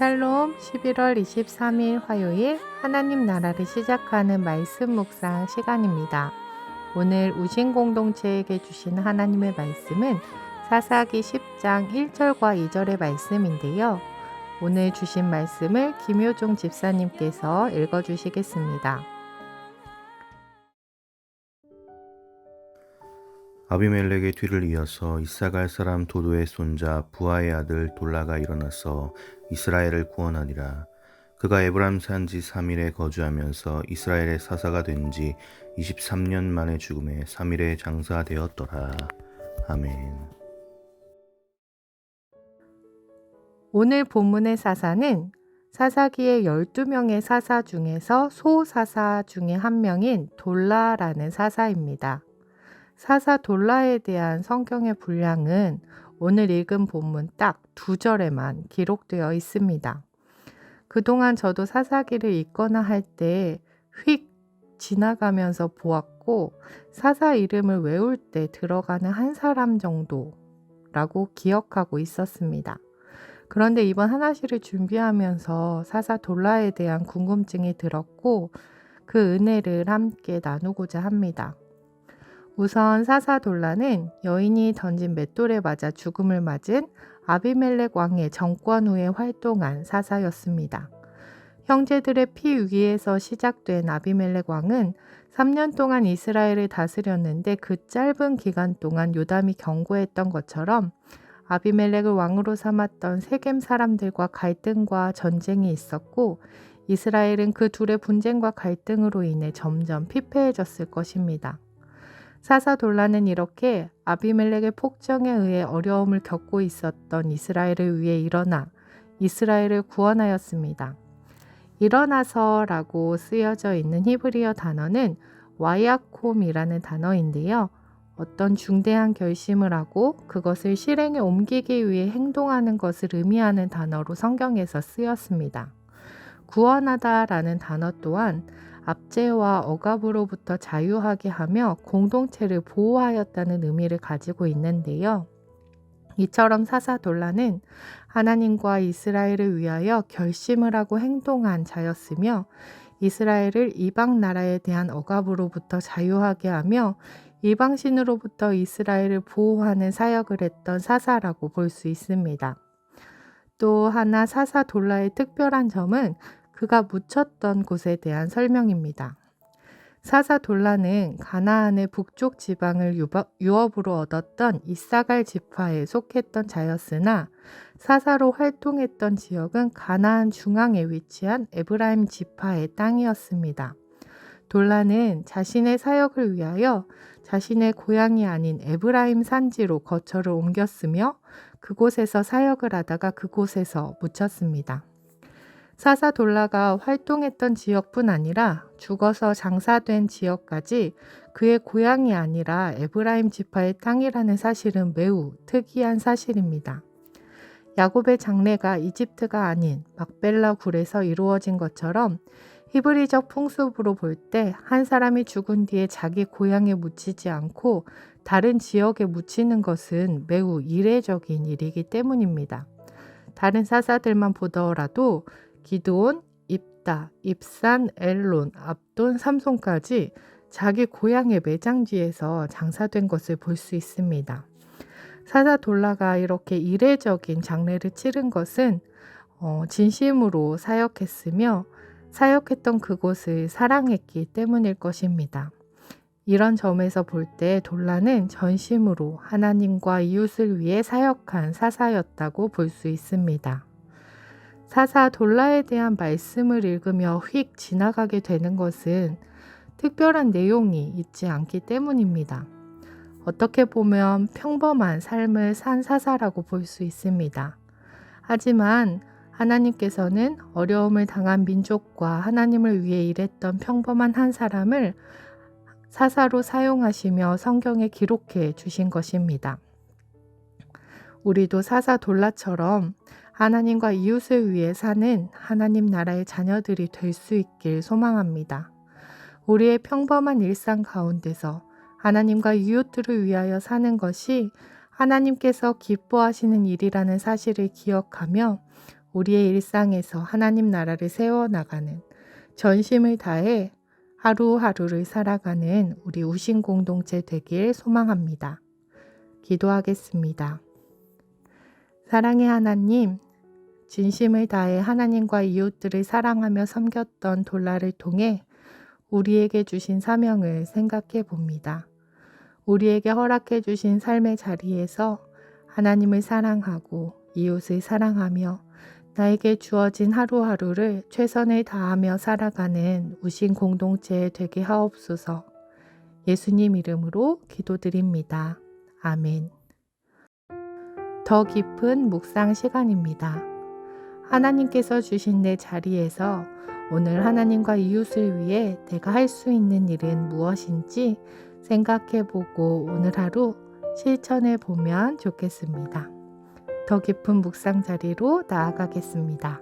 샬롬 11월 23일 화요일 하나님 나라를 시작하는 말씀 묵상 시간입니다. 오늘 우신 공동체에게 주신 하나님의 말씀은 사사기 10장 1절과 2절의 말씀인데요. 오늘 주신 말씀을 김효종 집사님께서 읽어주시겠습니다. 아비멜렉의 뒤를 이어서 이사갈 사람 도도의 손자 부하의 아들 돌라가 일어나서 이스라엘을 구원하니라. 그가 에브라임 산지 3일에 거주하면서 이스라엘의 사사가 된 지 23년 만에 죽음에 3일에 장사되었더라. 아멘. 오늘 본문의 사사는 사사기의 12명의 사사 중에서 소사사 중에 한 명인 돌라라는 사사입니다. 사사 돌라에 대한 성경의 분량은 오늘 읽은 본문 딱 2절에만 기록되어 있습니다. 그동안 저도 사사기를 읽거나 할 때 휙 지나가면서 보았고 사사 이름을 외울 때 들어가는 한 사람 정도라고 기억하고 있었습니다. 그런데 이번 하나시를 준비하면서 사사 돌라에 대한 궁금증이 들었고 그 은혜를 함께 나누고자 합니다. 우선 사사 돌라는 여인이 던진 맷돌에 맞아 죽음을 맞은 아비멜렉 왕의 정권 후에 활동한 사사였습니다. 형제들의 피 위에서 시작된 아비멜렉 왕은 3년 동안 이스라엘을 다스렸는데 그 짧은 기간 동안 요담이 경고했던 것처럼 아비멜렉을 왕으로 삼았던 세겜 사람들과 갈등과 전쟁이 있었고 이스라엘은 그 둘의 분쟁과 갈등으로 인해 점점 피폐해졌을 것입니다. 사사 돌라는 이렇게 아비멜렉의 폭정에 의해 어려움을 겪고 있었던 이스라엘을 위해 일어나 이스라엘을 구원하였습니다. 일어나서라고 쓰여져 있는 히브리어 단어는 와야콤이라는 단어인데요. 어떤 중대한 결심을 하고 그것을 실행에 옮기기 위해 행동하는 것을 의미하는 단어로 성경에서 쓰였습니다. 구원하다라는 단어 또한 압제와 억압으로부터 자유하게 하며 공동체를 보호하였다는 의미를 가지고 있는데요. 이처럼 사사 돌라는 하나님과 이스라엘을 위하여 결심을 하고 행동한 자였으며 이스라엘을 이방 나라에 대한 억압으로부터 자유하게 하며 이방신으로부터 이스라엘을 보호하는 사역을 했던 사사라고 볼 수 있습니다. 또 하나 사사 돌라의 특별한 점은 그가 묻혔던 곳에 대한 설명입니다. 사사 돌라는 가나안의 북쪽 지방을 유업으로 얻었던 이사갈 지파에 속했던 자였으나 사사로 활동했던 지역은 가나안 중앙에 위치한 에브라임 지파의 땅이었습니다. 돌라는 자신의 사역을 위하여 자신의 고향이 아닌 에브라임 산지로 거처를 옮겼으며 그곳에서 사역을 하다가 그곳에서 묻혔습니다. 사사 돌라가 활동했던 지역뿐 아니라 죽어서 장사된 지역까지 그의 고향이 아니라 에브라임 지파의 땅이라는 사실은 매우 특이한 사실입니다. 야곱의 장래가 이집트가 아닌 막벨라 굴에서 이루어진 것처럼 히브리적 풍습으로 볼 때 한 사람이 죽은 뒤에 자기 고향에 묻히지 않고 다른 지역에 묻히는 것은 매우 이례적인 일이기 때문입니다. 다른 사사들만 보더라도 기드온, 입다, 입산, 엘론, 압돈, 삼손까지 자기 고향의 매장지에서 장사된 것을 볼 수 있습니다. 사사 돌라가 이렇게 이례적인 장례를 치른 것은 진심으로 사역했으며 사역했던 그곳을 사랑했기 때문일 것입니다. 이런 점에서 볼 때 돌라는 전심으로 하나님과 이웃을 위해 사역한 사사였다고 볼 수 있습니다. 사사 돌라에 대한 말씀을 읽으며 휙 지나가게 되는 것은 특별한 내용이 있지 않기 때문입니다. 어떻게 보면 평범한 삶을 산 사사라고 볼 수 있습니다. 하지만 하나님께서는 어려움을 당한 민족과 하나님을 위해 일했던 평범한 한 사람을 사사로 사용하시며 성경에 기록해 주신 것입니다. 우리도 사사 돌라처럼 하나님과 이웃을 위해 사는 하나님 나라의 자녀들이 될 수 있길 소망합니다. 우리의 평범한 일상 가운데서 하나님과 이웃들을 위하여 사는 것이 하나님께서 기뻐하시는 일이라는 사실을 기억하며 우리의 일상에서 하나님 나라를 세워나가는 전심을 다해 하루하루를 살아가는 우리 우신 공동체 되길 소망합니다. 기도하겠습니다. 사랑의 하나님, 진심을 다해 하나님과 이웃들을 사랑하며 섬겼던 돌라를 통해 우리에게 주신 사명을 생각해 봅니다. 우리에게 허락해 주신 삶의 자리에서 하나님을 사랑하고 이웃을 사랑하며 나에게 주어진 하루하루를 최선을 다하며 살아가는 우신 공동체 되게 하옵소서. 예수님 이름으로 기도드립니다. 아멘. 더 깊은 묵상 시간입니다. 하나님께서 주신 내 자리에서 오늘 하나님과 이웃을 위해 내가 할 수 있는 일은 무엇인지 생각해보고 오늘 하루 실천해 보면 좋겠습니다. 더 깊은 묵상 자리로 나아가겠습니다.